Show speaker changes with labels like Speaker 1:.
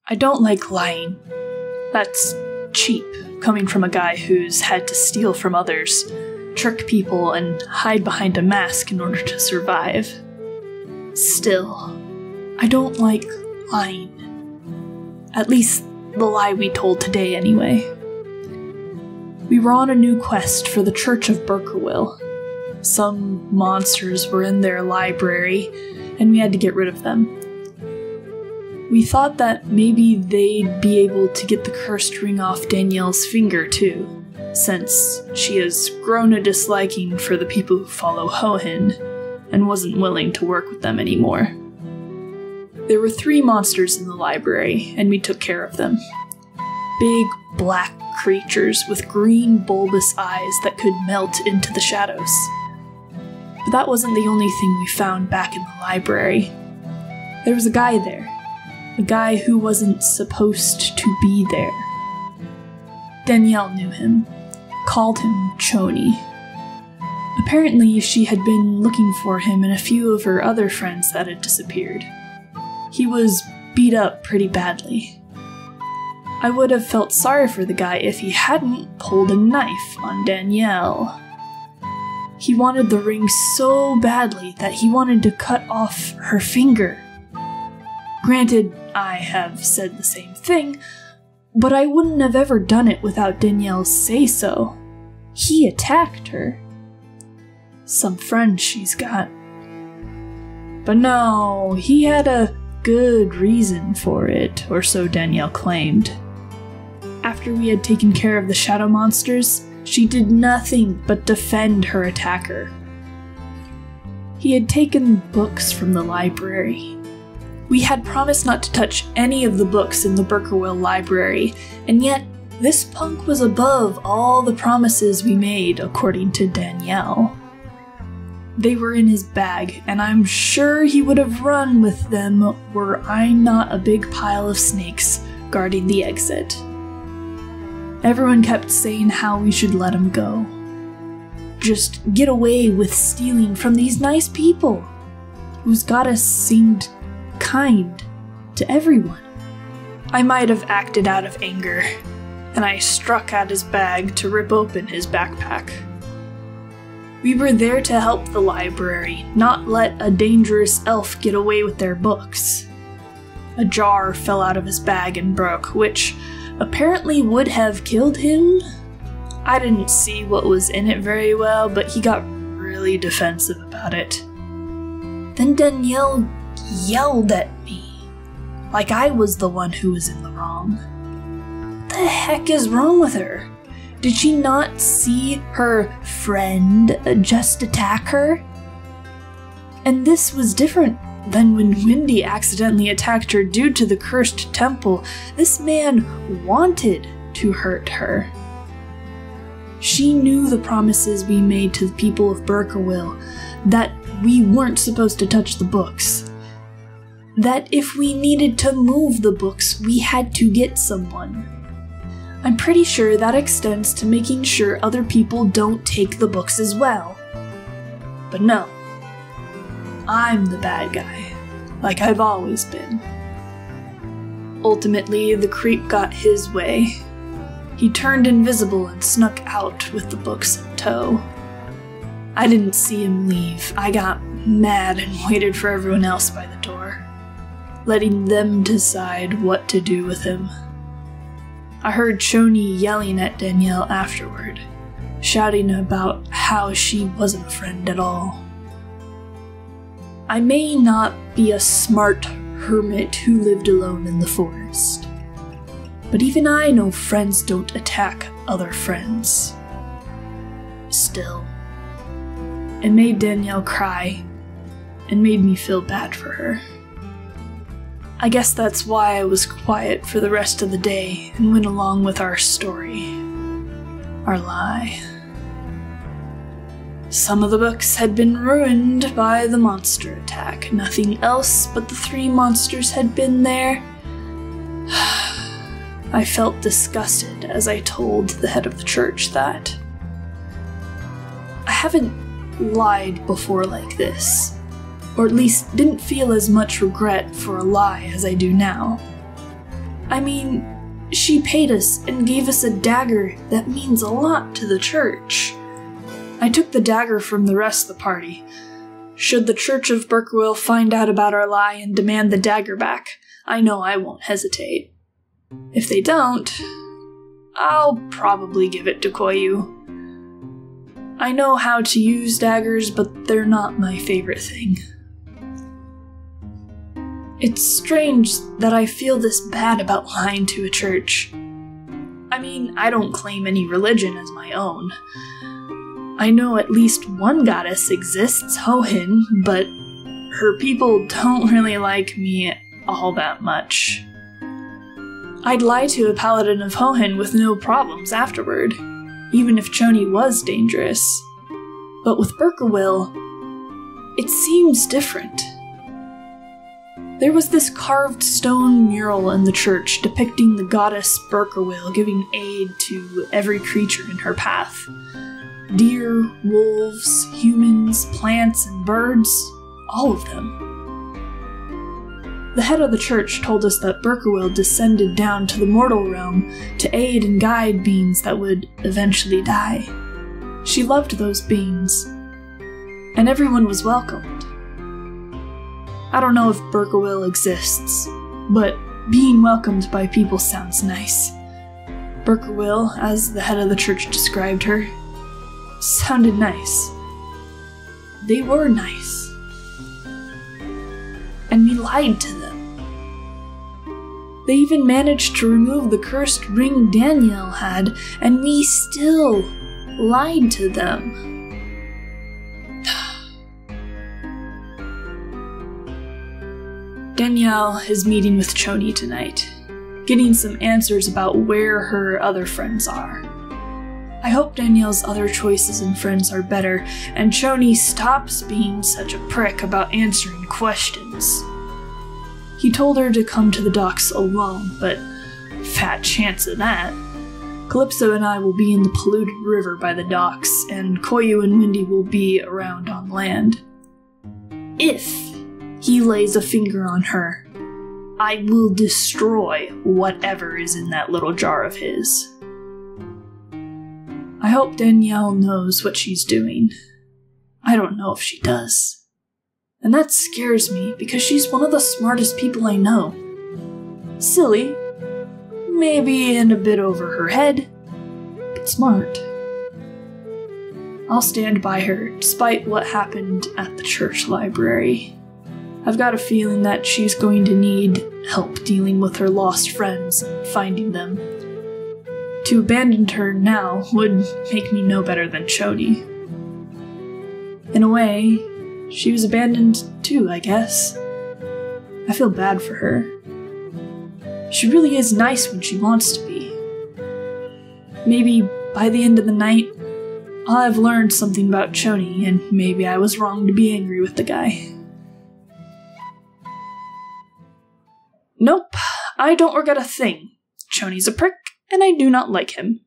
Speaker 1: I don't like lying. That's cheap, coming from a guy who's had to steal from others, trick people, and hide behind a mask in order to survive. Still, I don't like lying. At least the lie we told today, anyway. We were on a new quest for the Church of Burkerville. Some monsters were in their library, and we had to get rid of them. We thought that maybe they'd be able to get the cursed ring off Danielle's finger, too, since she has grown a disliking for the people who follow Hohen, and wasn't willing to work with them anymore. There were 3 monsters in the library, and we took care of them. Big, black creatures with green, bulbous eyes that could melt into the shadows. But that wasn't the only thing we found back in the library. There was a guy there. A guy who wasn't supposed to be there. Danielle knew him, called him Choni. Apparently, she had been looking for him and a few of her other friends that had disappeared. He was beat up pretty badly. I would have felt sorry for the guy if he hadn't pulled a knife on Danielle. He wanted the ring so badly that he wanted to cut off her finger. Granted, I have said the same thing, but I wouldn't have ever done it without Danielle's say-so. He attacked her. Some friend she's got. But no, he had a good reason for it, or so Danielle claimed. After we had taken care of the shadow monsters, she did nothing but defend her attacker. He had taken books from the library. We had promised not to touch any of the books in the Burkerville library, and yet this punk was above all the promises we made, according to Danielle. They were in his bag, and I'm sure he would have run with them were I not a big pile of snakes guarding the exit. Everyone kept saying how we should let him go. Just get away with stealing from these nice people, whose goddess seemed kind to everyone. I might have acted out of anger, and I struck at his bag to rip open his backpack. We were there to help the library, not let a dangerous elf get away with their books. A jar fell out of his bag and broke, which apparently would have killed him. I didn't see what was in it very well, but he got really defensive about it. Then Danielle yelled at me, like I was the one who was in the wrong. What the heck is wrong with her? Did she not see her friend just attack her? And this was different than when Wendy accidentally attacked her due to the cursed temple. This man wanted to hurt her. She knew the promises we made to the people of Burkerville, that we weren't supposed to touch the books. That if we needed to move the books, we had to get someone. I'm pretty sure that extends to making sure other people don't take the books as well. But no, I'm the bad guy, like I've always been. Ultimately, the creep got his way. He turned invisible and snuck out with the books in tow. I didn't see him leave. I got mad and waited for everyone else by the door, letting them decide what to do with him. I heard Choni yelling at Danielle afterward, shouting about how she wasn't a friend at all. I may not be a smart hermit who lived alone in the forest, but even I know friends don't attack other friends. Still, it made Danielle cry and made me feel bad for her. I guess that's why I was quiet for the rest of the day and went along with our story, our lie. Some of the books had been ruined by the monster attack. Nothing else but the 3 monsters had been there. I felt disgusted as I told the head of the church that. I haven't lied before like this, or at least didn't feel as much regret for a lie as I do now. I mean, she paid us and gave us a dagger that means a lot to the church. I took the dagger from the rest of the party. Should the Church of Berkewil find out about our lie and demand the dagger back, I know I won't hesitate. If they don't, I'll probably give it to Koyu. I know how to use daggers, but they're not my favorite thing. It's strange that I feel this bad about lying to a church. I mean, I don't claim any religion as my own. I know at least one goddess exists, Hohin, but her people don't really like me all that much. I'd lie to a paladin of Hohin with no problems afterward, even if Choni was dangerous. But with Berkewil, it seems different. There was this carved stone mural in the church depicting the goddess Berkewil giving aid to every creature in her path. Deer, wolves, humans, plants, and birds, all of them. The head of the church told us that Berkewil descended down to the mortal realm to aid and guide beings that would eventually die. She loved those beings, and everyone was welcomed. I don't know if Berkewil exists, but being welcomed by people sounds nice. Berkewil, as the head of the church described her, sounded nice. They were nice. And we lied to them. They even managed to remove the cursed ring Danielle had, and we still lied to them. Danielle is meeting with Choni tonight, getting some answers about where her other friends are. I hope Danielle's other choices and friends are better, and Choni stops being such a prick about answering questions. He told her to come to the docks alone, but fat chance of that. Calypso and I will be in the polluted river by the docks, and Koyu and Windy will be around on land. If he lays a finger on her, I will destroy whatever is in that little jar of his. I hope Danielle knows what she's doing. I don't know if she does. And that scares me because she's one of the smartest people I know. Silly, maybe in a bit over her head, but smart. I'll stand by her despite what happened at the church library. I've got a feeling that she's going to need help dealing with her lost friends and finding them. To abandon her now would make me no better than Choni. In a way, she was abandoned too, I guess. I feel bad for her. She really is nice when she wants to be. Maybe by the end of the night, I'll have learned something about Choni, and maybe I was wrong to be angry with the guy. Nope, I don't regret a thing. Choni's a prick, and I do not like him.